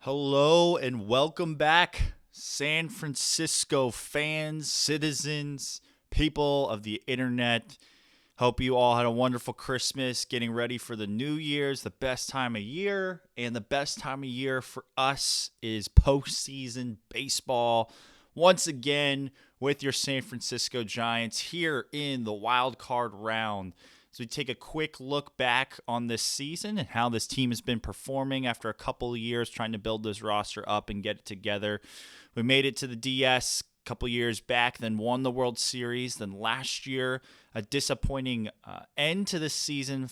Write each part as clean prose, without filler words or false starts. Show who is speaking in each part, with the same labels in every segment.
Speaker 1: Hello and welcome back, San Francisco fans, citizens, people of the internet. Hope you all had a wonderful Christmas, getting ready for the New Year's, the best time of year. And the best time of year for us is postseason baseball. Once again, with your San Francisco Giants here in the wild card round. So we take a quick look back on this season and how this team has been performing after a couple of years trying to build this roster up and get it together. We made it to the DS a couple years back, then won the World Series. Then last year, a disappointing end to the season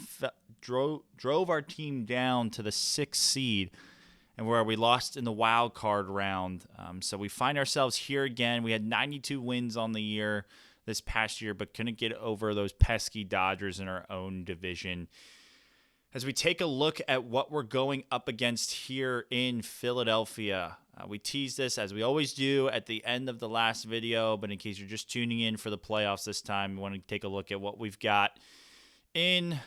Speaker 1: drove our team down to the sixth seed, and where we lost in the wild card round. So we find ourselves here again. We had 92 wins on the year this past year, but couldn't get over those pesky Dodgers in our own division. As we take a look at what we're going up against here in Philadelphia, we teased this as we always do at the end of the last video, but in case you're just tuning in for the playoffs this time, we want to take a look at what we've got in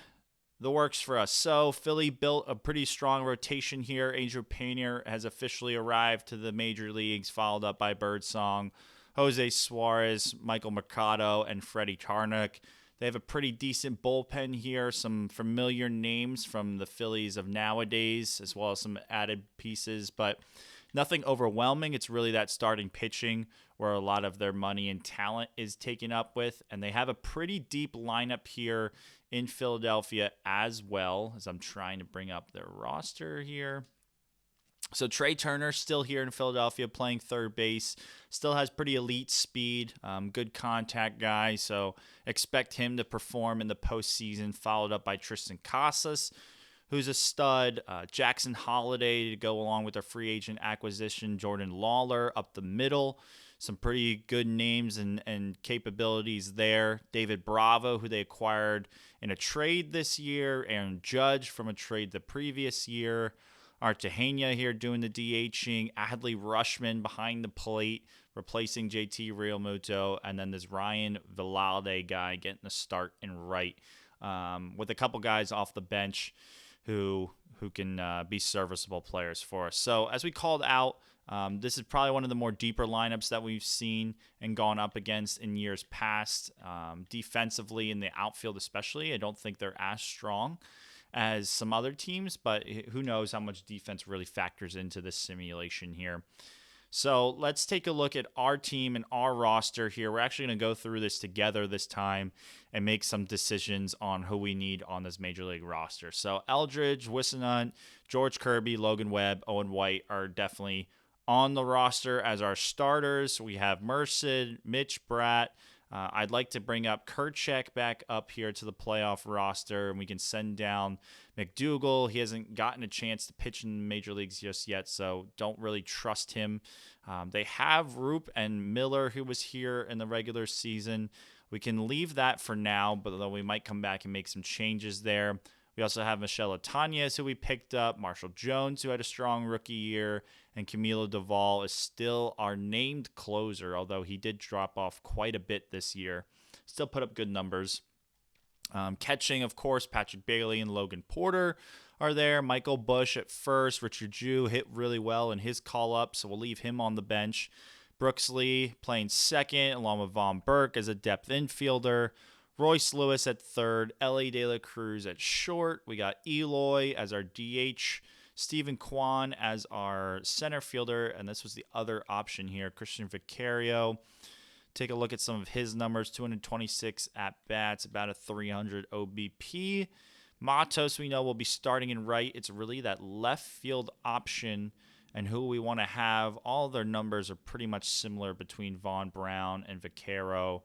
Speaker 1: the works for us. So Philly built a pretty strong rotation here. Angel Painter has officially arrived to the major leagues, followed up by Birdsong, Jose Suarez, Michael Mercado, and Freddie Tarnok. They have a pretty decent bullpen here, some familiar names from the Phillies of nowadays, as well as some added pieces, but nothing overwhelming. It's really that starting pitching where a lot of their money and talent is taken up with, and they have a pretty deep lineup here in Philadelphia as well, as I'm trying to bring up their roster here. So Trey Turner still here in Philadelphia playing third base, still has pretty elite speed, good contact guy, so expect him to perform in the postseason, followed up by Tristan Casas, who's a stud, Jackson Holiday to go along with their free agent acquisition, Jordan Lawler up the middle, some pretty good names and capabilities there. David Bravo, who they acquired in a trade this year, Aaron Judge from a trade the previous year, Artehenia here doing the DHing, Adley Rushman behind the plate, replacing JT Realmuto, and then this Ryan Velalde guy getting the start in right, with a couple guys off the bench who can be serviceable players for us. So as we called out, this is probably one of the more deeper lineups that we've seen and gone up against in years past. Defensively in the outfield especially, I don't think they're as strong as some other teams, but who knows how much defense really factors into this simulation here. So let's take a look at our team and our roster here. We're actually going to go through this together this time and make some decisions on who we need on this Major League roster. So Eldridge, Wissenhunt, George Kirby, Logan Webb, Owen White are definitely on the roster as our starters. We have Merced, Mitch Bratt. I'd like to bring up Kerchak back up here to the playoff roster, and we can send down McDougal. He hasn't gotten a chance to pitch in the major leagues just yet, so don't really trust him. They have Roop and Miller, who was here in the regular season. We can leave that for now, but though we might come back and make some changes there. We also have Michelle Otanez, who we picked up, Marshall Jones, who had a strong rookie year, and Camilo Doval is still our named closer, although he did drop off quite a bit this year. Still put up good numbers. Catching, of course, Patrick Bailey and Logan Porter are there. Michael Bush at first. Richard Jew hit really well in his call-up, so we'll leave him on the bench. Brooks Lee playing second, along with Von Burke as a depth infielder. Royce Lewis at third, Ellie De La Cruz at short. We got Eloy as our DH, Stephen Kwan as our center fielder, and this was the other option here, Christian Vicario. Take a look at some of his numbers, 226 at-bats, about a 300 OBP. Matos, we know, will be starting in right. It's really that left field option and who we want to have. All their numbers are pretty much similar between Vaughn Brown and Vaquero.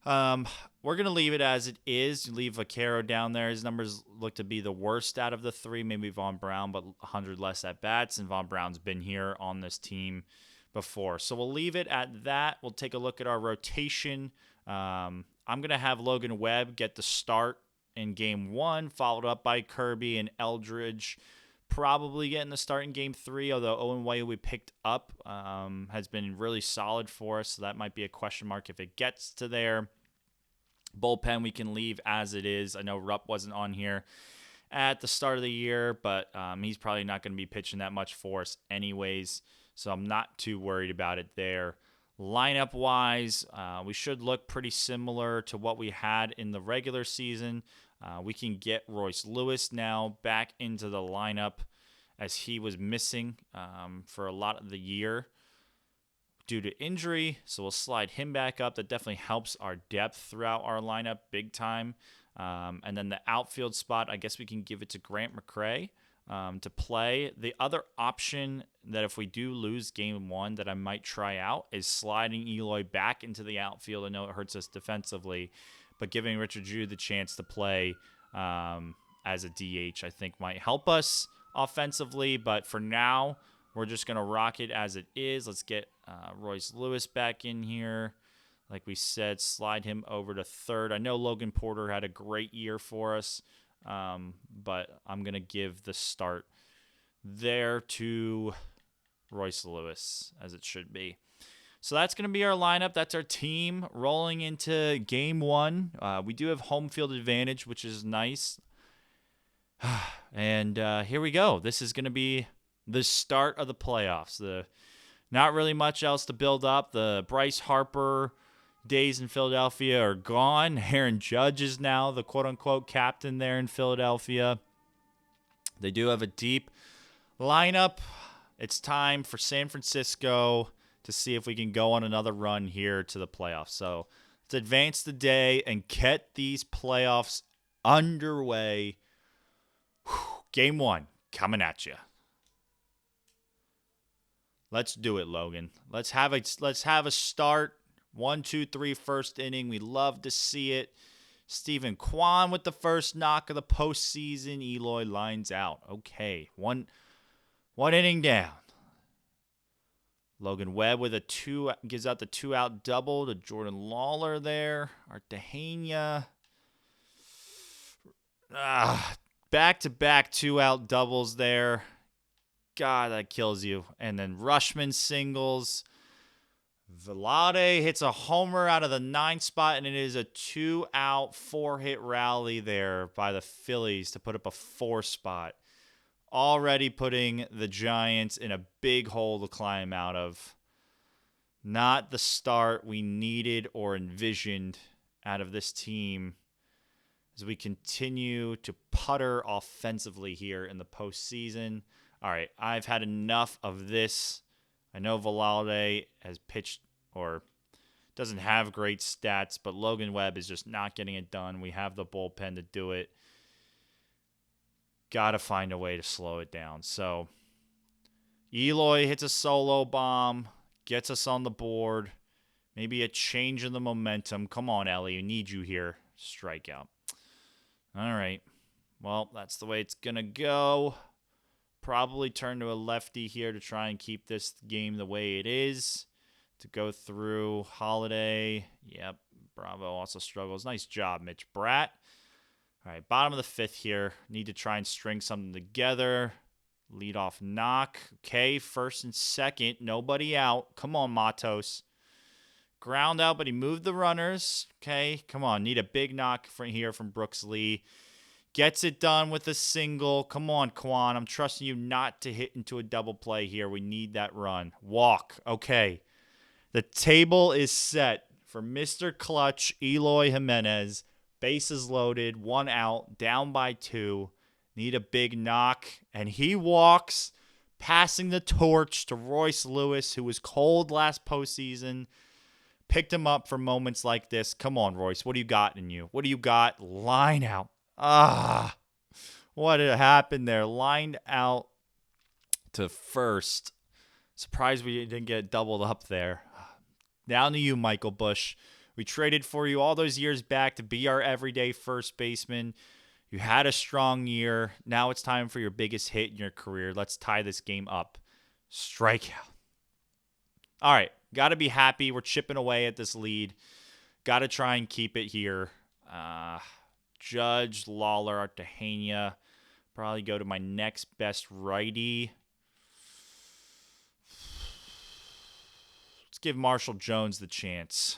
Speaker 1: We're going to leave it as it is. Leave Vaquero down there. His numbers look to be the worst out of the three. Maybe Vaughn Brown, but 100 less at-bats, and Vaughn Brown's been here on this team before. So we'll leave it at that. We'll take a look at our rotation. I'm going to have Logan Webb get the start in Game 1, followed up by Kirby and Eldridge. Probably getting the start in Game 3, although Owen White, who we picked up, has been really solid for us, so that might be a question mark if it gets to there. Bullpen we can leave as it is. I know Rupp wasn't on here. at the start of the year, but he's probably not going to be pitching that much for us anyways, so I'm not too worried about it there. Lineup-wise, we should look pretty similar to what we had in the regular season. We can get Royce Lewis now back into the lineup as he was missing for a lot of the year due to injury, so we'll slide him back up. That definitely helps our depth throughout our lineup big time. And then the outfield spot, I guess we can give it to Grant McCray to play. The other option that if we do lose game one that I might try out is sliding Eloy back into the outfield. I know it hurts us defensively, but giving Richard Drew the chance to play as a DH I think might help us offensively. But for now, we're just going to rock it as it is. Let's get Royce Lewis back in here. Like we said, slide him over to third. I know Logan Porter had a great year for us, but I'm going to give the start there to Royce Lewis, as it should be. So that's going to be our lineup. That's our team rolling into game one. We do have home field advantage, which is nice. And here we go. This is going to be the start of the playoffs. Not really much else to build up. The Bryce Harper days in Philadelphia are gone. Aaron Judge is now the quote-unquote captain there in Philadelphia. They do have a deep lineup. It's time for San Francisco to see if we can go on another run here to the playoffs. So let's advance the day and get these playoffs underway. Game one coming at you. Let's do it, Logan. Let's have a start. 1, 2, 3, first inning. We love to see it. Stephen Kwan with the first knock of the postseason. Eloy lines out. Okay, one inning down. Logan Webb with gives out the 2-out double to Jordan Lawler there. Artejena. Back-to-back 2-out doubles there. God, that kills you. And then Rushman singles. Velade hits a homer out of the 9th spot, and it is a 2-out, 4-hit rally there by the Phillies to put up a 4 spot. Already putting the Giants in a big hole to climb out of. Not the start we needed or envisioned out of this team as we continue to putter offensively here in the postseason. All right, I've had enough of this. I know Velade has pitched or doesn't have great stats, but Logan Webb is just not getting it done. We have the bullpen to do it. Got to find a way to slow it down. So Eloy hits a solo bomb, gets us on the board. Maybe a change in the momentum. Come on, Ellie. We need you here. Strikeout. All right. Well, that's the way it's going to go. Probably turn to a lefty here to try and keep this game the way it is. To go through Holiday. Yep. Bravo also struggles. Nice job, Mitch Bratt. All right, bottom of the 5th here. Need to try and string something together. Leadoff knock. Okay, first and second. Nobody out. Come on, Matos. Ground out, but he moved the runners. Okay, come on. Need a big knock here from Brooks Lee. Gets it done with a single. Come on, Kwan. I'm trusting you not to hit into a double play here. We need that run. Walk. Okay. The table is set for Mr. Clutch, Eloy Jimenez. Bases loaded, 1 out, down by 2. Need a big knock. And he walks, passing the torch to Royce Lewis, who was cold last postseason. Picked him up for moments like this. Come on, Royce. What do you got in you? What do you got? Line out. What had happened there? Lined out to first. Surprised we didn't get doubled up there. Down to you, Michael Bush. We traded for you all those years back to be our everyday first baseman. You had a strong year. Now it's time for your biggest hit in your career. Let's tie this game up. Strikeout. All right. Got to be happy. We're chipping away at this lead. Got to try and keep it here. Judge, Lawler, Artejena. Probably go to my next best righty. Let's give Marshall Jones the chance.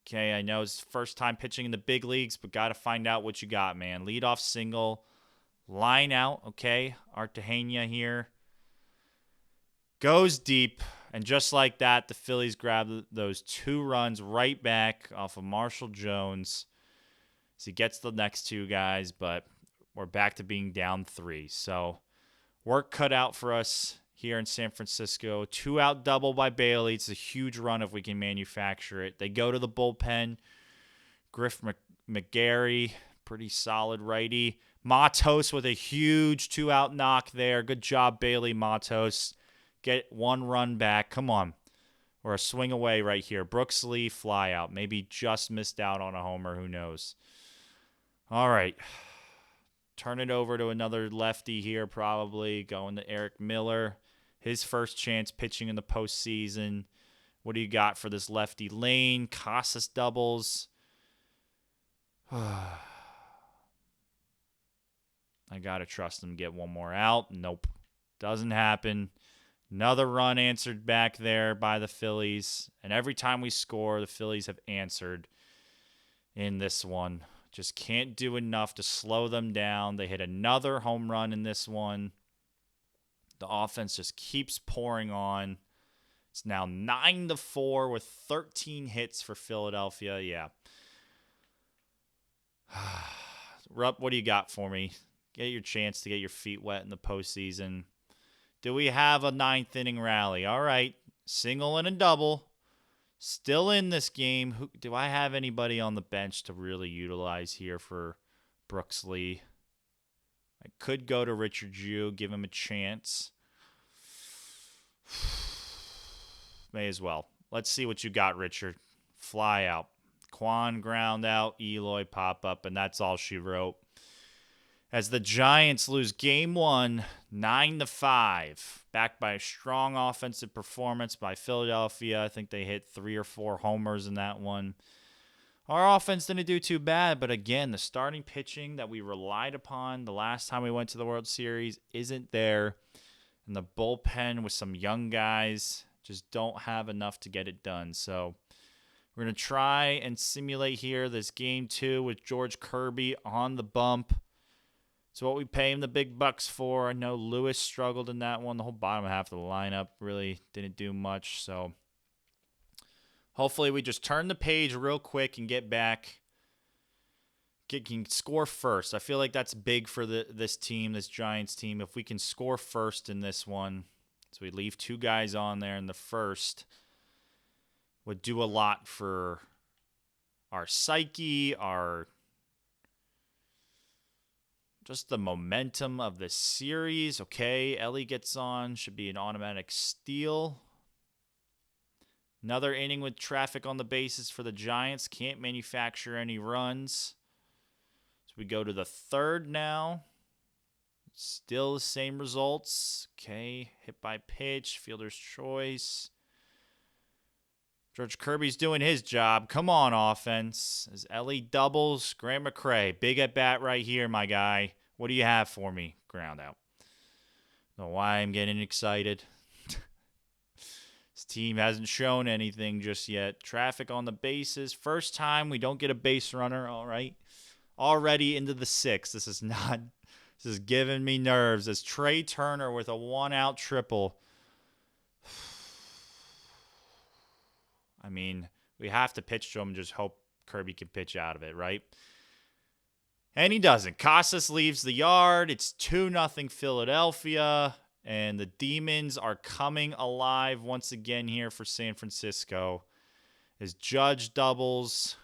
Speaker 1: Okay, I know it's first time pitching in the big leagues, but got to find out what you got, man. Leadoff single. Line out, okay. Artejena here. Goes deep. And just like that, the Phillies grab those 2 runs right back off of Marshall Jones. So he gets the next 2 guys, but we're back to being down 3. So work cut out for us here in San Francisco. 2-out double by Bailey. It's a huge run if we can manufacture it. They go to the bullpen. Griff McGarry, pretty solid righty. Matos with a huge 2-out knock there. Good job, Bailey Matos. Get 1 run back. Come on. Or a swing away right here. Brooks Lee, fly out. Maybe just missed out on a homer. Who knows? All right. Turn it over to another lefty here, probably. Going to Eric Miller. His first chance pitching in the postseason. What do you got for this lefty? Lane, Casas doubles. I got to trust him to get 1 more out. Nope. Doesn't happen. Another run answered back there by the Phillies. And every time we score, the Phillies have answered in this one. Just can't do enough to slow them down. They hit another home run in this one. The offense just keeps pouring on. It's now 9-4 with 13 hits for Philadelphia. Yeah. Rupp, what do you got for me? Get your chance to get your feet wet in the postseason. Do we have a 9th inning rally? All right. Single and a double. Still in this game. Do I have anybody on the bench to really utilize here for Brooks Lee? I could go to Richard Jew, give him a chance. May as well. Let's see what you got, Richard. Fly out. Quan ground out. Eloy pop up, and that's all she wrote. As the Giants lose Game 1, 9-5, backed by a strong offensive performance by Philadelphia. I think they hit 3 or 4 homers in that one. Our offense didn't do too bad, but again, the starting pitching that we relied upon the last time we went to the World Series isn't there. And the bullpen with some young guys just don't have enough to get it done. So we're going to try and simulate here this Game 2 with George Kirby on the bump. It's what we pay him the big bucks for. I know Lewis struggled in that one. The whole bottom half of the lineup really didn't do much. So hopefully we just turn the page real quick and get back. Can score first. I feel like that's big for this team, this Giants team. If we can score first in this one, so we leave 2 guys on there in the first, would do a lot for our psyche, just the momentum of the series. Okay, Ellie gets on. Should be an automatic steal. Another inning with traffic on the bases for the Giants. Can't manufacture any runs. So we go to the 3rd now. Still the same results. Okay, hit by pitch, fielder's choice. George Kirby's doing his job. Come on, offense. As Ellie doubles, Grant McCray. Big at bat right here, my guy. What do you have for me? Ground out. Don't know why I'm getting excited. This team hasn't shown anything just yet. Traffic on the bases. First time we don't get a base runner. All right. Already into the 6th. This is giving me nerves. As Trey Turner with a 1-out triple. I mean, we have to pitch to him and just hope Kirby can pitch out of it, right? And he doesn't. Casas leaves the yard. It's 2-0 Philadelphia. And the Demons are coming alive once again here for San Francisco. As Judge doubles.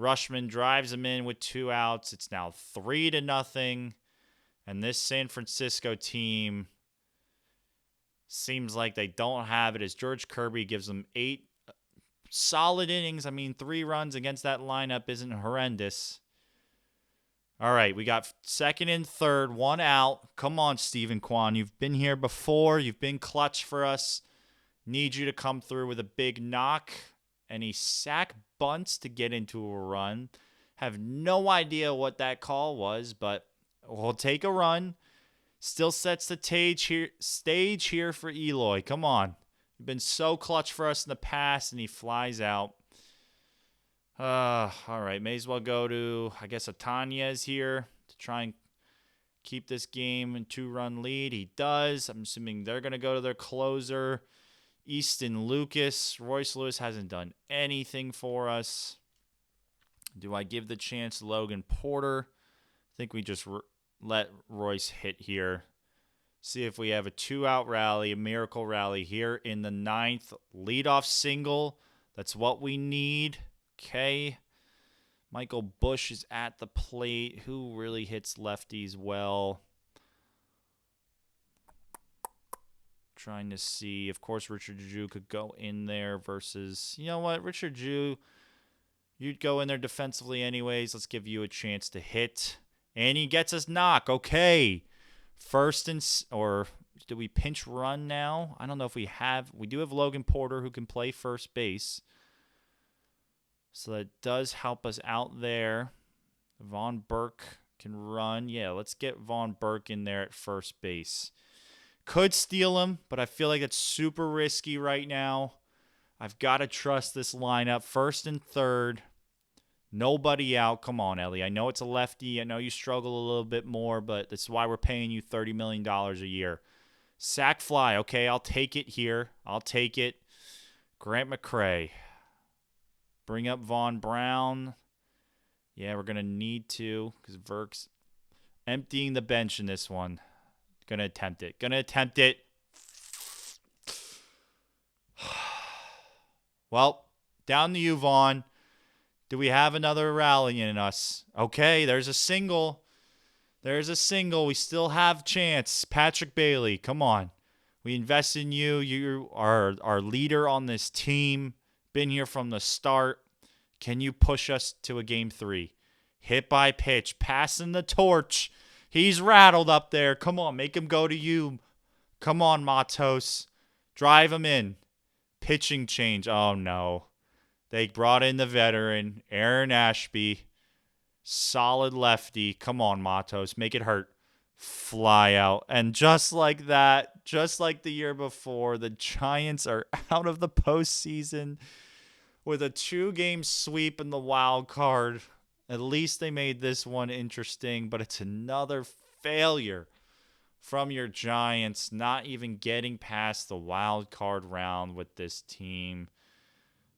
Speaker 1: Rushman drives him in with 2 outs. It's now 3-0. And this San Francisco team seems like they don't have it, as George Kirby gives them 8 solid innings. I mean, 3 runs against that lineup isn't horrendous. All right, we got 2nd and 3rd, 1 out. Come on, Stephen Kwan. You've been here before. You've been clutch for us. Need you to come through with a big knock. And he sack bunts to get into a run. Have no idea what that call was, but we'll take a run. Still sets the stage here for Eloy. Come on. You've been so clutch for us in the past, and he flies out. All right, may as well go to, I guess, Atanez here to try and keep this game in 2-run lead. He does. I'm assuming they're going to go to their closer, Easton Lucas. Royce Lewis hasn't done anything for us. Do I give the chance to Logan Porter? I think we just let Royce hit here. See if we have a 2-out rally, a miracle rally here in the 9th. Leadoff single. That's what we need. Okay. Michael Bush is at the plate. Who really hits lefties well? Trying to see. Of course, Richard Drew could go in there versus... You know what? Richard Drew, you'd go in there defensively anyways. Let's give you a chance to hit. And he gets us knock. Okay. First and... Or do we pinch run now? I don't know if we have... We do have Logan Porter who can play first base. So that does help us out there. Von Burke can run. Yeah, let's get Von Burke in there at first base. Could steal him, but I feel like it's super risky right now. I've got to trust this lineup. First and third. Nobody out. Come on, Ellie. I know it's a lefty. I know you struggle a little bit more, but that's why we're paying you $30 million a year. Sack fly. Okay, I'll take it here. I'll take it. Grant McCray. Bring up Vaughn Brown. Yeah, we're going to need to because Verk's emptying the bench in this one. Going to attempt it. Well, down to you, Vaughn. Do we have another rally in us? Okay, there's a single. We still have a chance. Patrick Bailey, come on. We invest in you. You are our leader on this team. Been here from the start. Can you push us to a game 3? Hit by pitch. Passing the torch. He's rattled up there. Come on, make him go to you. Come on, Matos. Drive him in. Pitching change. Oh, no. They brought in the veteran, Aaron Ashby. Solid lefty. Come on, Matos. Make it hurt. Fly out. And just like that, just like the year before, the Giants are out of the postseason with a 2-game sweep in the wild card. At least they made this one interesting, but it's another failure from your Giants, not even getting past the wild card round with this team.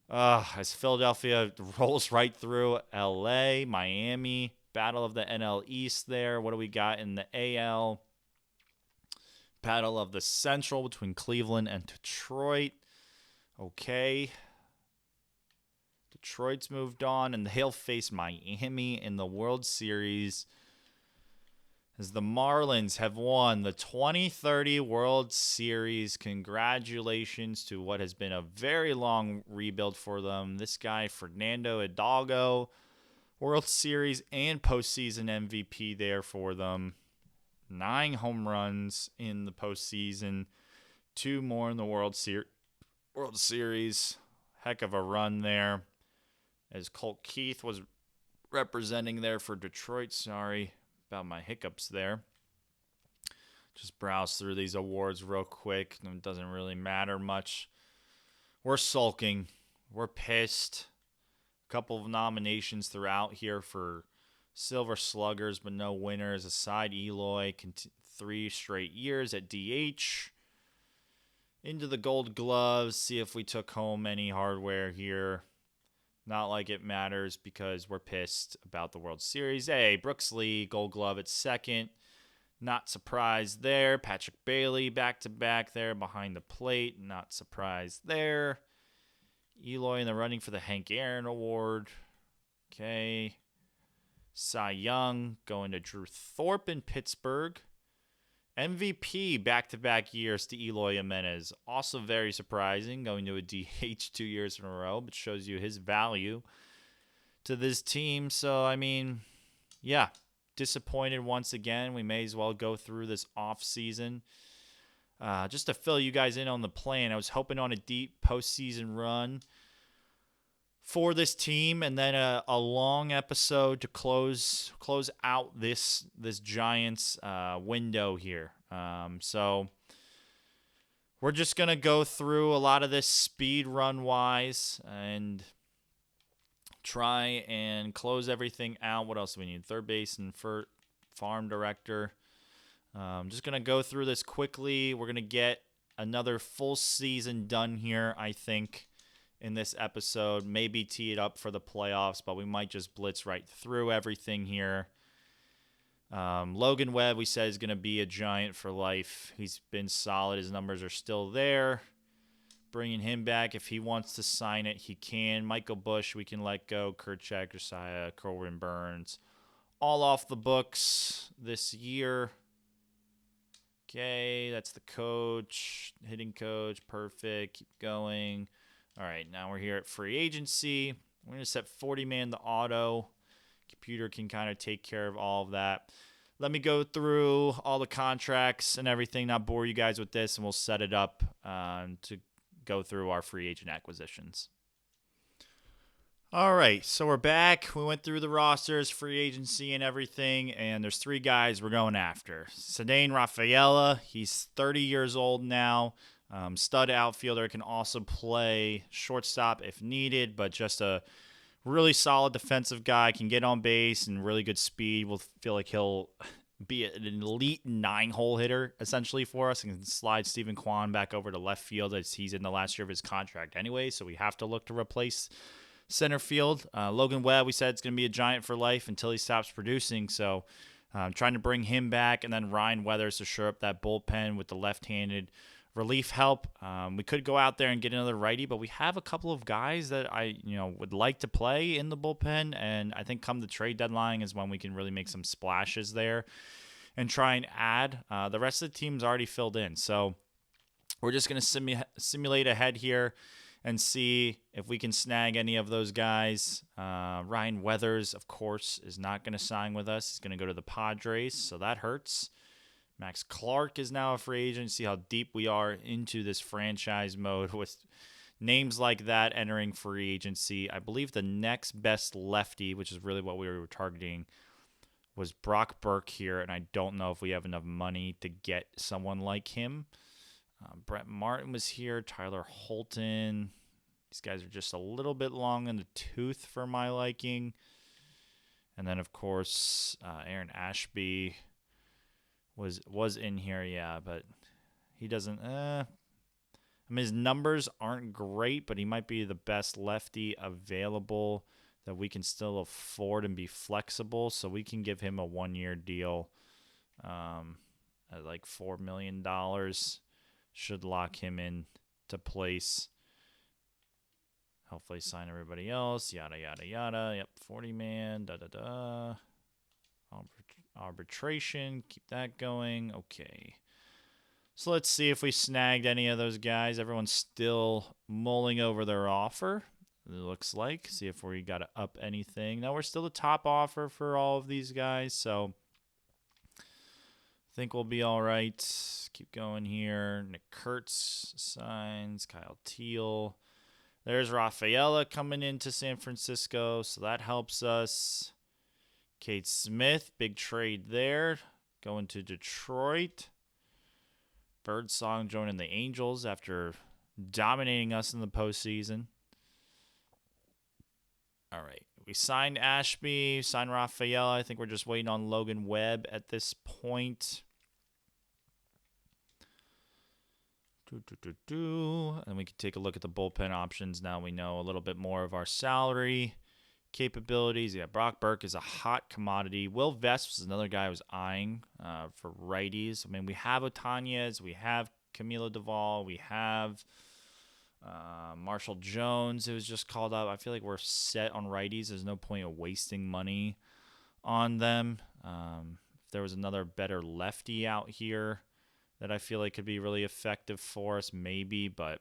Speaker 1: As Philadelphia rolls right through LA, Miami, battle of the NL East there. What do we got in the AL? Battle of the Central between Cleveland and Detroit. Okay. Detroit's moved on, and they'll face Miami in the World Series as the Marlins have won the 2030 World Series. Congratulations to what has been a very long rebuild for them. This guy, Fernando Hidalgo, World Series and postseason MVP there for them. 9 home runs in the postseason, 2 more in the World Series. Heck of a run there. As Colt Keith was representing there for Detroit. Sorry about my hiccups there. Just browse through these awards real quick. It doesn't really matter much. We're sulking. We're pissed. A couple of nominations throughout here for Silver Sluggers, but no winners. Aside Eloy, 3 straight years at DH. Into the Gold Gloves. See if we took home any hardware here. Not like it matters because we're pissed about the World Series. Hey, Brooks Lee, Gold Glove at second. Not surprised there. Patrick Bailey back-to-back there behind the plate. Not surprised there. Eloy in the running for the Hank Aaron Award. Okay. Cy Young going to Drew Thorpe in Pittsburgh. MVP back-to-back years to Eloy Jimenez. Also very surprising, going to a DH 2 years in a row, but shows you his value to this team. So, I mean, yeah, disappointed once again. We may as well go through this offseason. Just to fill you guys in on the plan, I was hoping on a deep postseason run for this team, and then a long episode to close out this Giants window here. So we're just gonna go through a lot of this speed run wise and try and close everything out. What else do we need? Third base and farm director. Just going to go through this quickly. We're going to get another full season done here, I think, in this episode. Maybe tee it up for the playoffs, but we might just blitz right through everything here. Logan Webb, we said, is going to be a Giant for life. He's been solid. His numbers are still there. Bringing him back. If he wants to sign it, he can. Michael Bush, we can let go. Kerchak, Josiah, Corbin Burns, all off the books this year. Okay, that's the coach, hitting coach, perfect. Keep going. All right, now we're here at free agency. We're going to set 40-man the auto. Computer can kind of take care of all of that. Let me go through all the contracts and everything, not bore you guys with this, and we'll set it up to go through our free agent acquisitions. All right, so we're back. We went through the rosters, free agency, and everything, and there's 3 guys we're going after. Ceddanne Rafaela, he's 30 years old now. Stud outfielder, can also play shortstop if needed, but just a really solid defensive guy, can get on base and really good speed. We'll feel like he'll be an elite 9-hole hitter, essentially, for us, and can slide Stephen Kwan back over to left field as he's in the last year of his contract anyway, so we have to look to replace center field. Logan Webb, we said, it's going to be a Giant for life until he stops producing. So trying to bring him back, and then Ryan Weathers to shore up that bullpen with the left-handed relief help. We could go out there and get another righty, but we have a couple of guys that I would like to play in the bullpen, and I think come the trade deadline is when we can really make some splashes there and try and add. The rest of the team's already filled in, so we're just going to simulate ahead here and see if we can snag any of those guys. Ryan Weathers, of course, is not going to sign with us. He's going to go to the Padres, so that hurts. Max Clark is now a free agent. See how deep we are into this franchise mode with names like that entering free agency. I believe the next best lefty, which is really what we were targeting, was Brock Burke here, and I don't know if we have enough money to get someone like him. Brett Martin was here. Tyler Holton. These guys are just a little bit long in the tooth for my liking. And then, of course, Aaron Ashby was in here, yeah, but he doesn't. I mean, his numbers aren't great, but he might be the best lefty available that we can still afford and be flexible. So we can give him a 1-year deal at like $4 million. Should lock him in to place. Hopefully sign everybody else. Yada, yada, yada. Yep, 40-man. Da-da-da. Arbitration. Keep that going. Okay. So let's see if we snagged any of those guys. Everyone's still mulling over their offer, it looks like. See if we got to up anything. No, we're still the top offer for all of these guys, so I think we'll be all right. Keep going here. Nick Kurtz signs. Kyle Teal. There's Rafaela coming into San Francisco, so that helps us. Kate Smith, big trade there. Going to Detroit. Birdsong joining the Angels after dominating us in the postseason. All right. We signed Ashby, signed Rafaela. I think we're just waiting on Logan Webb at this point. And we can take a look at the bullpen options. Now we know a little bit more of our salary capabilities. Yeah, Brock Burke is a hot commodity. Will Vest was another guy I was eyeing for righties. I mean, we have Otanez, we have Camilo Duvall, we have Marshall Jones, who was just called up. I feel like we're set on righties. There's no point of wasting money on them. If there was another better lefty out here that I feel like could be really effective for us, maybe, but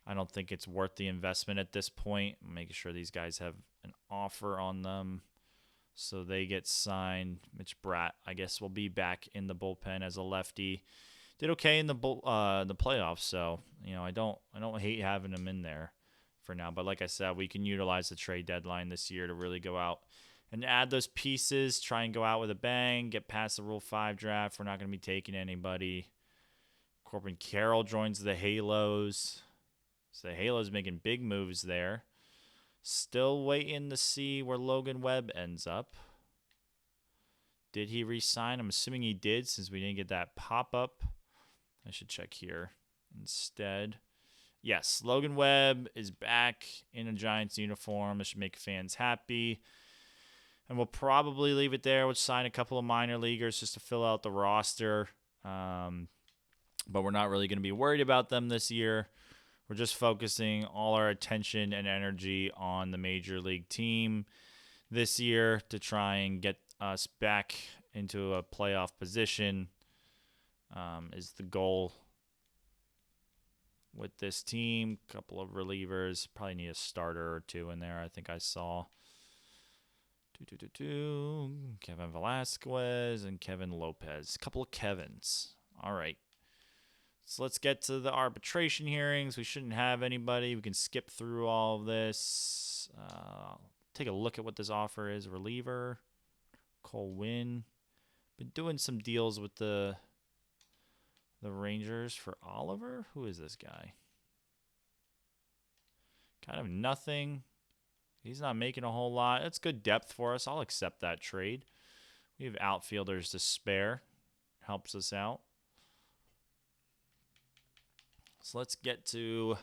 Speaker 1: I don't think it's worth the investment at this point. I'm making sure these guys have an offer on them so they get signed. Mitch Bratt, I guess, will be back in the bullpen as a lefty. Did okay in the playoffs, so I don't hate having him in there for now. But like I said, we can utilize the trade deadline this year to really go out and add those pieces, try and go out with a bang, get past the Rule 5 draft. We're not going to be taking anybody. Corbin Carroll joins the Halos. So the Halos making big moves there. Still waiting to see where Logan Webb ends up. Did he re-sign? I'm assuming he did since we didn't get that pop-up. I should check here instead. Yes, Logan Webb is back in a Giants uniform. This should make fans happy. And we'll probably leave it there. We'll sign a couple of minor leaguers just to fill out the roster. But we're not really going to be worried about them this year. We're just focusing all our attention and energy on the major league team this year to try and get us back into a playoff position is the goal with this team. Couple of relievers. Probably need a starter or two in there. I think I saw Kevin Velasquez and Kevin Lopez. Couple of Kevins. All right. So let's get to the arbitration hearings. We shouldn't have anybody. We can skip through all of this. Take a look at what this offer is. Reliever, Cole Winn. Been doing some deals with the Rangers for Oliver. Who is this guy? Kind of nothing. He's not making a whole lot. That's good depth for us. I'll accept that trade. We have outfielders to spare. Helps us out. So let's get to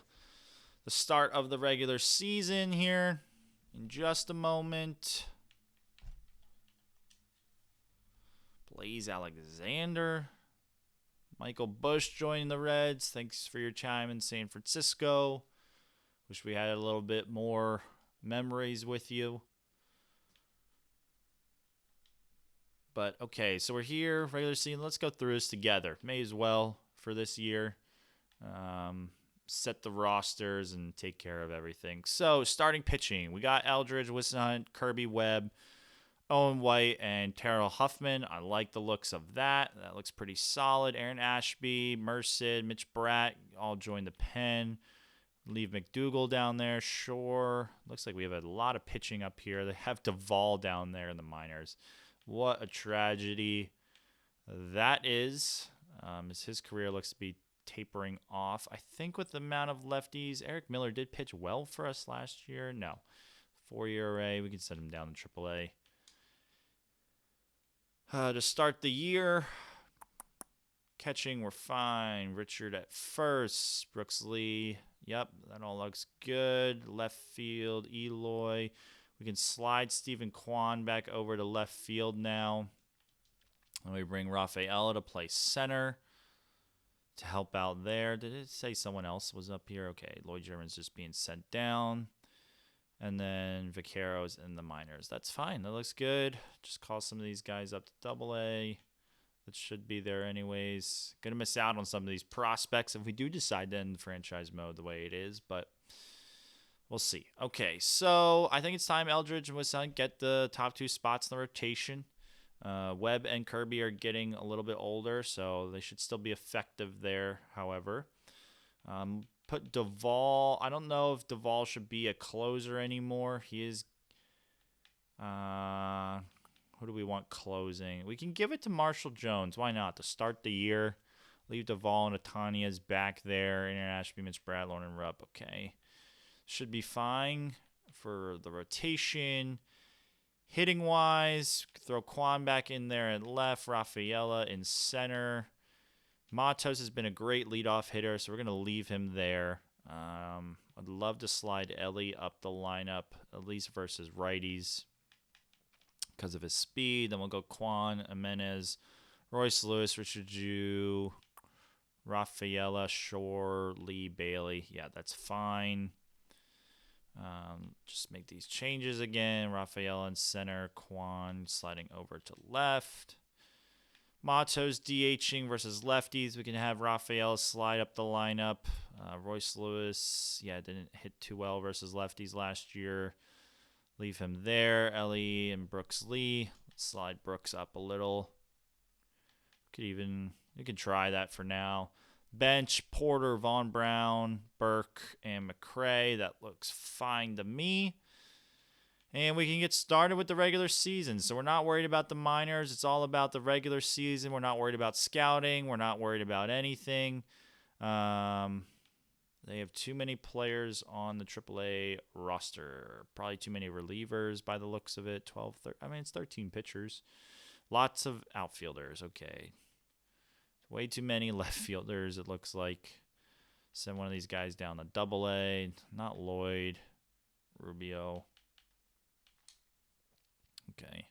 Speaker 1: the start of the regular season here in just a moment. Blaze Alexander. Michael Busch joining the Reds. Thanks for your time in San Francisco. Wish we had a little bit more memories with you. But okay, so we're here, regular season. Let's go through this together. May as well for this year. Set the rosters and take care of everything. So, starting pitching. We got Eldridge, Wisnant, Kirby Webb, Owen White, and Terrell Huffman. I like the looks of that. That looks pretty solid. Aaron Ashby, Merced, Mitch Bratt all joined the pen. Leave McDougal down there. Sure. Looks like we have a lot of pitching up here. They have Duvall down there in the minors. What a tragedy that is. As his career looks to be tapering off. I think with the amount of lefties, Eric Miller did pitch well for us last year. No. 4 ERA. We can send him down to AAA. To start the year, catching, we're fine. Richard at first. Brooks Lee. Yep, that all looks good. Left field, Eloy. We can slide Stephen Kwan back over to left field now. And we bring Rafaela to play center to help out there. Did it say someone else was up here? Okay, Lloyd German's just being sent down. And then Vaquero's in the minors. That's fine. That looks good. Just call some of these guys up to AA. That should be there anyways. Going to miss out on some of these prospects if we do decide to end the franchise mode the way it is, but we'll see. Okay, so I think it's time Eldridge and Wisnant get the top two spots in the rotation. Webb and Kirby are getting a little bit older, so they should still be effective there, however. Put Duvall. I don't know if Duvall should be a closer anymore. He is... who do we want closing? We can give it to Marshall Jones. Why not? To start the year. Leave Duvall and Otania's back there. Aaron Ashby, Mitch Bratt, Lauren Rupp. Okay. Should be fine for the rotation. Hitting-wise, throw Kwan back in there at left. Rafaela in center. Matos has been a great leadoff hitter, so we're going to leave him there. I'd love to slide Ellie up the lineup, at least versus righties, because of his speed. Then we'll go Kwan, Jimenez, Royce Lewis, Richard Jew, Rafaela, Shore, Lee, Bailey. Yeah, that's fine. Just make these changes again. Rafaela in center, Kwan sliding over to left. Matos DHing versus lefties. We can have Rafaela slide up the lineup. Royce Lewis, didn't hit too well versus lefties last year. Leave him there. Ellie and Brooks Lee. Let's slide Brooks up a little. You can try that for now. Bench, Porter, Vaughn Brown, Burke, and McCray. That looks fine to me. And we can get started with the regular season. So we're not worried about the minors. It's all about the regular season. We're not worried about scouting. We're not worried about anything. They have too many players on the AAA roster. Probably too many relievers by the looks of it. 12, 13. I mean, it's 13 pitchers. Lots of outfielders. Okay. Way too many left fielders, it looks like. Send one of these guys down to Double A. Not Lloyd. Rubio. Okay.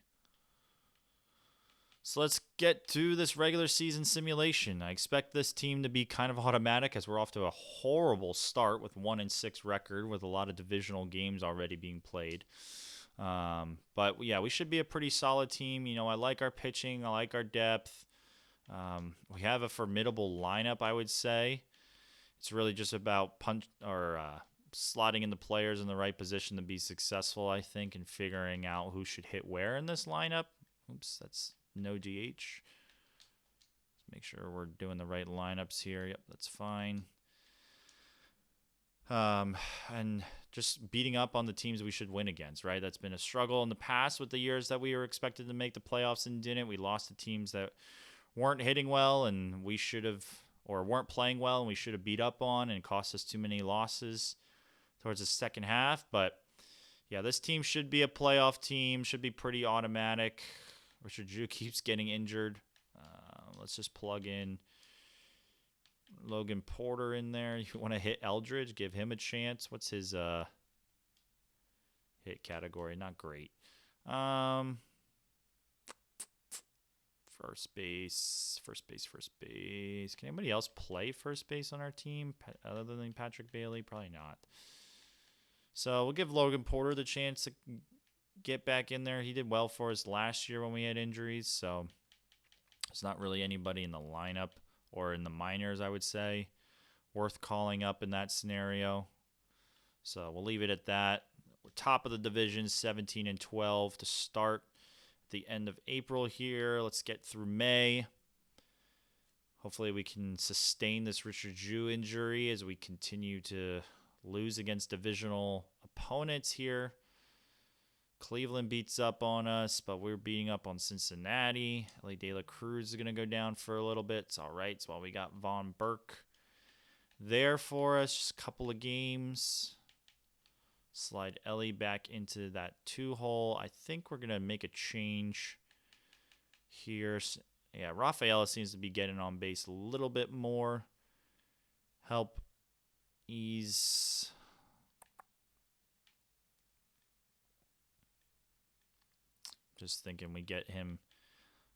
Speaker 1: So let's get to this regular season simulation. I expect this team to be kind of automatic as we're off to a horrible start with 1-6 record with a lot of divisional games already being played. But yeah, we should be a pretty solid team. You know, I like our pitching. I like our depth. We have a formidable lineup, I would say. It's really just about slotting in the players in the right position to be successful, I think, and figuring out who should hit where in this lineup. Oops, that's no DH. Let's make sure we're doing the right lineups here. Yep, that's fine. And just beating up on the teams we should win against, right? That's been a struggle in the past with the years that we were expected to make the playoffs and didn't. We lost to teams that weren't hitting well and we should have, or weren't playing well and we should have beat up on, and cost us too many losses towards the second half. But yeah, this team should be a playoff team, should be pretty automatic. Richard Drew keeps getting injured. Let's just plug in Logan Porter in there. You want to hit Eldridge, give him a chance. What's his hit category? Not great. First base. Can anybody else play first base on our team other than Patrick Bailey? Probably not. So we'll give Logan Porter the chance to get back in there. He did well for us last year when we had injuries, so there's not really anybody in the lineup or in the minors, I would say, worth calling up in that scenario. So we'll leave it at that. We're top of the division, 17-12 to start at the end of April here. Let's get through May. Hopefully we can sustain this Richard Drew injury as we continue to lose against divisional opponents here. Cleveland beats up on us, but we're beating up on Cincinnati. Ellie De La Cruz is going to go down for a little bit. It's all right. It's while we got Von Burke there for us. Just a couple of games. Slide Ellie back into that 2-hole. I think we're going to make a change here. Yeah, Rafaela seems to be getting on base a little bit more. Help ease. Just thinking we get him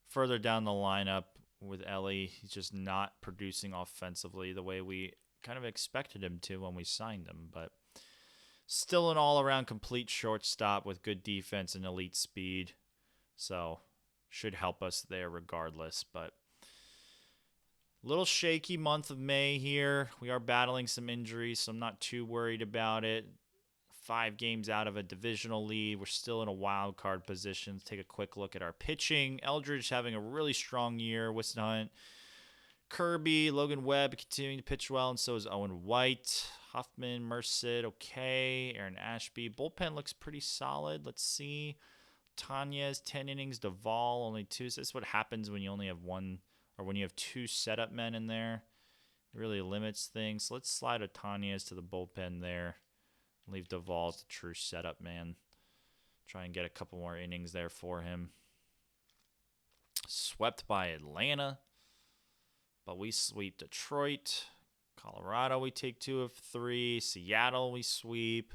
Speaker 1: further down the lineup with Ellie. He's just not producing offensively the way we kind of expected him to when we signed him. But still an all-around complete shortstop with good defense and elite speed. So should help us there regardless. But a little shaky month of May here. We are battling some injuries, so I'm not too worried about it. 5 games out of a divisional lead. We're still in a wild card position. Let's take a quick look at our pitching. Eldridge having a really strong year. Weston Hunt, Kirby, Logan Webb continuing to pitch well, and so is Owen White. Huffman, Merced, okay. Aaron Ashby. Bullpen looks pretty solid. Let's see. Tanya's 10 innings. Duvall only 2. This is what happens when you only have one, or when you have 2 setup men in there. It really limits things. So let's slide Tanya's to the bullpen there. Leave Duvall as the true setup man. Try and get a couple more innings there for him. Swept by Atlanta, but we sweep Detroit. Colorado, we take 2 of 3. Seattle, we sweep.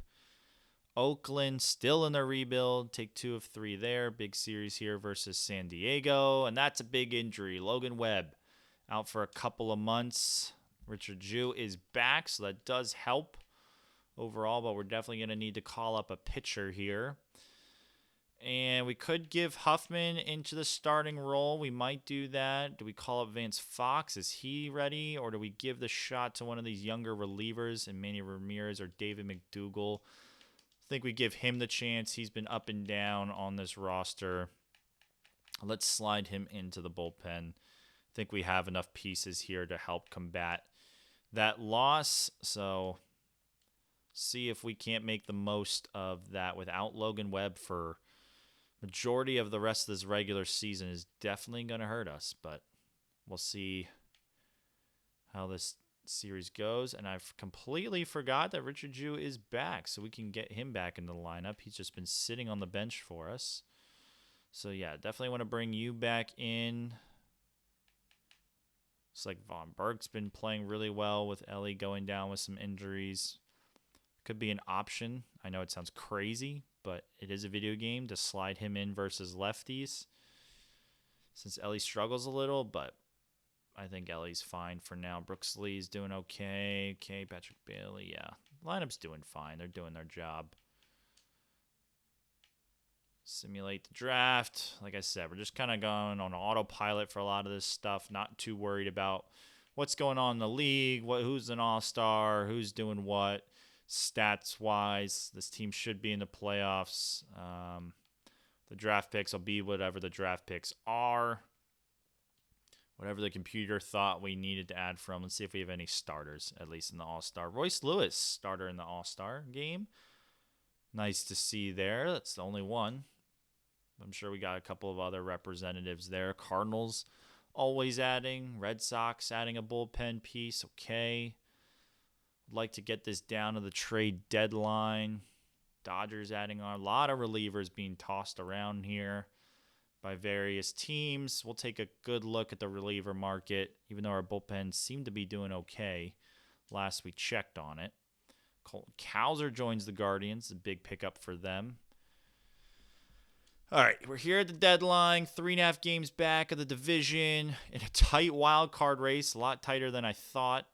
Speaker 1: Oakland, still in their rebuild. Take 2 of 3 there. Big series here versus San Diego. And that's a big injury. Logan Webb out for a couple of months. Richard Drew is back, so that does help overall, but we're definitely going to need to call up a pitcher here. And we could give Huffman into the starting role. We might do that. Do we call up Vance Fox? Is he ready? Or do we give the shot to one of these younger relievers, and Manny Ramirez or David McDougal? I think we give him the chance. He's been up and down on this roster. Let's slide him into the bullpen. I think we have enough pieces here to help combat that loss. So see if we can't make the most of that without Logan Webb for majority of the rest of this regular season is definitely going to hurt us, but we'll see how this series goes. And I've completely forgot that Richard Drew is back, so we can get him back in the lineup. He's just been sitting on the bench for us. So, yeah, definitely want to bring you back in. It's like Von Berg's been playing really well with Ellie going down with some injuries. Could be an option. I know it sounds crazy, but it is a video game to slide him in versus lefties. Since Ellie struggles a little, but I think Ellie's fine for now. Brooks Lee's doing okay. Okay, Patrick Bailey, yeah. Lineup's doing fine. They're doing their job. Simulate the draft. Like I said, we're just kind of going on autopilot for a lot of this stuff. Not too worried about what's going on in the league, who's an all-star, who's doing what, stats-wise. This team should be in the playoffs. The draft picks will be whatever the draft picks are. Whatever the computer thought we needed to add from. Let's see if we have any starters, at least in the All-Star. Royce Lewis, starter in the All-Star game. Nice to see there. That's the only one. I'm sure we got a couple of other representatives there. Cardinals always adding. Red Sox adding a bullpen piece. Okay. Would like to get this down to the trade deadline. Dodgers adding on. A lot of relievers being tossed around here by various teams. We'll take a good look at the reliever market, even though our bullpen seemed to be doing okay last we checked on it. Colton Cowser joins the Guardians, a big pickup for them. All right, we're here at the deadline, 3.5 games back of the division in a tight wild card race, a lot tighter than I thought.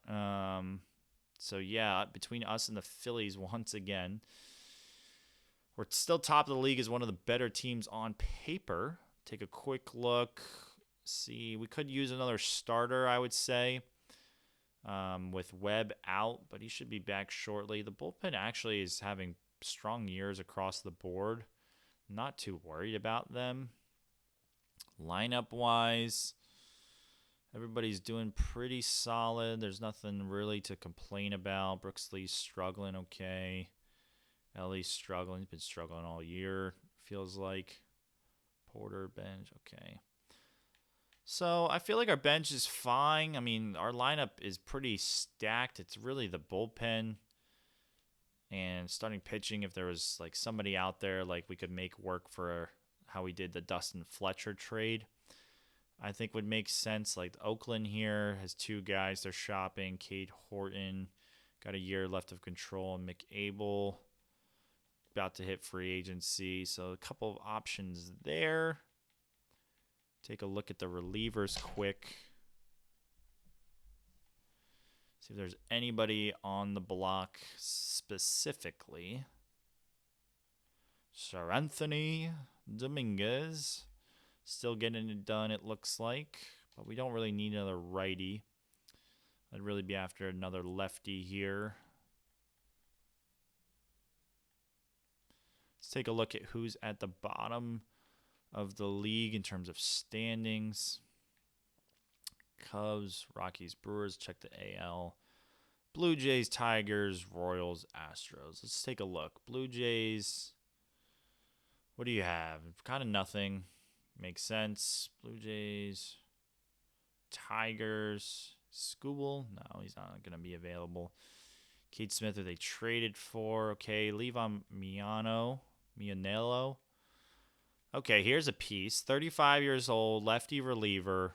Speaker 1: So, yeah, between us and the Phillies once again. We're still top of the league as one of the better teams on paper. Take a quick look. See, we could use another starter, I would say, with Webb out, but he should be back shortly. The bullpen actually is having strong years across the board. Not too worried about them. Lineup-wise, everybody's doing pretty solid. There's nothing really to complain about. Brooks Lee's struggling okay. Ellie's struggling. He's been struggling all year, feels like. Porter, bench, okay. So I feel like our bench is fine. I mean, our lineup is pretty stacked. It's really the bullpen and starting pitching. If there was like somebody out there like we could make work for how we did the Dustin Fletcher trade, I think would make sense. Like Oakland here has two guys they're shopping. Cade Horton got a year left of control, and McAble about to hit free agency. So a couple of options there. Take a look at the relievers quick. See if there's anybody on the block specifically. Sir Anthony Dominguez. Still getting it done, it looks like. But we don't really need another righty. I'd really be after another lefty here. Let's take a look at who's at the bottom of the league in terms of standings. Cubs, Rockies, Brewers, check the AL. Blue Jays, Tigers, Royals, Astros. Let's take a look. Blue Jays, what do you have? Kind of nothing. Makes sense. Blue Jays, Tigers, Skubal. No, he's not going to be available. Keith Smith, who they traded for. Okay, Levon Mianello. Okay, here's a piece. 35 years old, lefty reliever.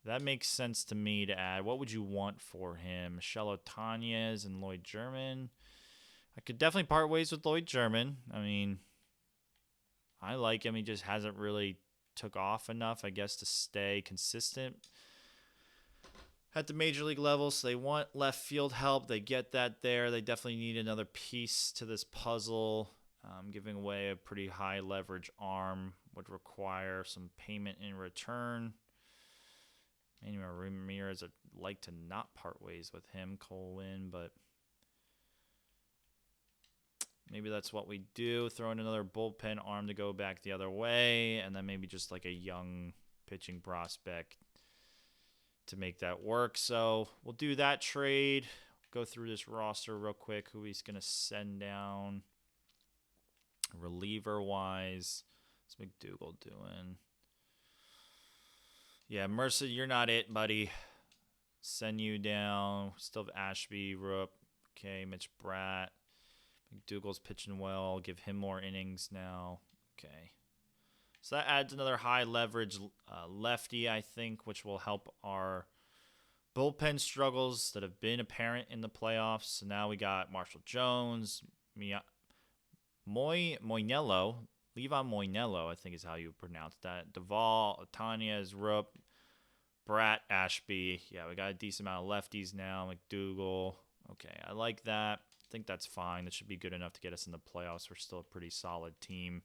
Speaker 1: That makes sense to me to add. What would you want for him? Michelle Otanez and Lloyd German. I could definitely part ways with Lloyd German. I mean, I like him. He just hasn't really took off enough, I guess, to stay consistent at the major league level. So they want left field help. They get that there. They definitely need another piece to this puzzle. Giving away a pretty high leverage arm would require some payment in return. Manuel Ramirez, I'd like to not part ways with him, Cole Winn, but maybe that's what we do. Throw in another bullpen arm to go back the other way, and then maybe just like a young pitching prospect to make that work. So we'll do that trade. Go through this roster real quick. Who he's going to send down. Reliever-wise, what's McDougal doing? Yeah, Mercer, you're not it, buddy. Send you down. Still have Ashby, Roop. Okay, Mitch Bratt. McDougal's pitching well. Give him more innings now. Okay. So that adds another high leverage lefty, I think, which will help our bullpen struggles that have been apparent in the playoffs. So now we got Marshall Jones, Moinello, Levi Moinello, I think is how you pronounce that. Duvall, Tanez, Rupp, Bratt, Ashby. Yeah, we got a decent amount of lefties now. McDougal. Okay, I like that. I think that's fine. That should be good enough to get us in the playoffs. We're still a pretty solid team.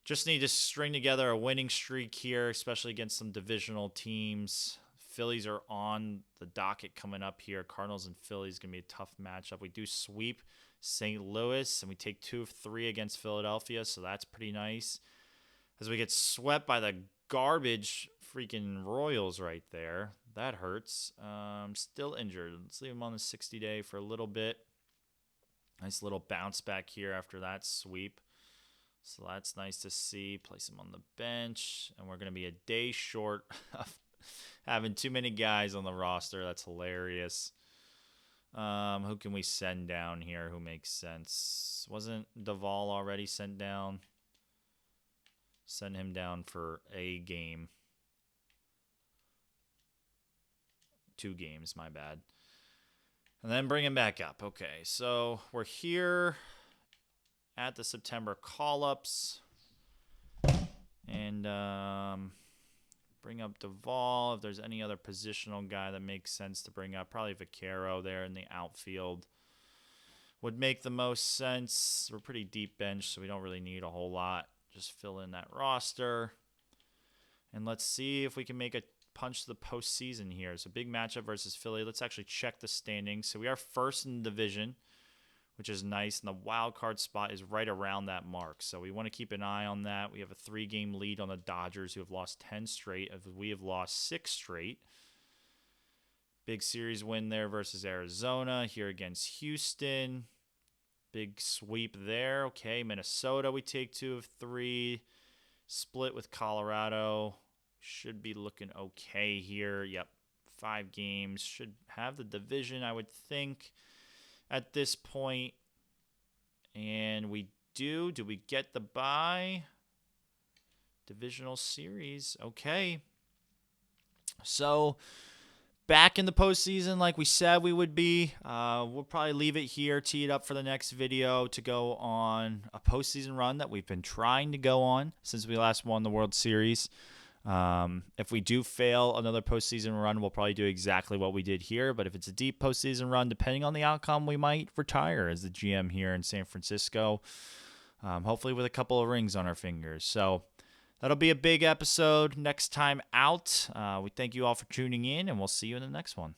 Speaker 1: Just need to string together a winning streak here, especially against some divisional teams. Phillies are on the docket coming up here. Cardinals and Phillies going to be a tough matchup. We do sweep St. Louis, and we take 2 of 3 against Philadelphia, so that's pretty nice. As we get swept by the garbage freaking Royals right there. That hurts. Still injured. Let's leave him on the 60-day for a little bit. Nice little bounce back here after that sweep. So that's nice to see. Place him on the bench. And we're going to be a day short of having too many guys on the roster. That's hilarious. Who can we send down here? Who makes sense? Wasn't Duvall already sent down? Send him down for a game. 2 games, my bad. And then bring him back up. Okay, so we're here at the September call-ups. And bring up Duvall. If there's any other positional guy that makes sense to bring up, probably Vaquero there in the outfield would make the most sense. We're pretty deep bench, so we don't really need a whole lot. Just fill in that roster. And let's see if we can make a punch to the postseason here. It's a big matchup versus Philly. Let's actually check the standings. So we are first in the division, which is nice. And the wild card spot is right around that mark. So we want to keep an eye on that. We have a 3-game lead on the Dodgers, who have lost 10 straight. We have lost 6 straight. Big series win there versus Arizona. Here against Houston. Big sweep there. Okay, Minnesota, we take 2 of 3. Split with Colorado. Should be looking okay here. Yep, 5 games. Should have the division, I would think, at this point. And we do. Do we get the bye? Divisional series. Okay. So, back in the postseason like we said we would be. We'll probably leave it here, tee it up for the next video to go on a postseason run that we've been trying to go on since we last won the World Series. If we do fail another postseason run, we'll probably do exactly what we did here. But if it's a deep postseason run, depending on the outcome, we might retire as the GM here in San Francisco, hopefully with a couple of rings on our fingers. So that'll be a big episode next time out. We thank you all for tuning in, and we'll see you in the next one.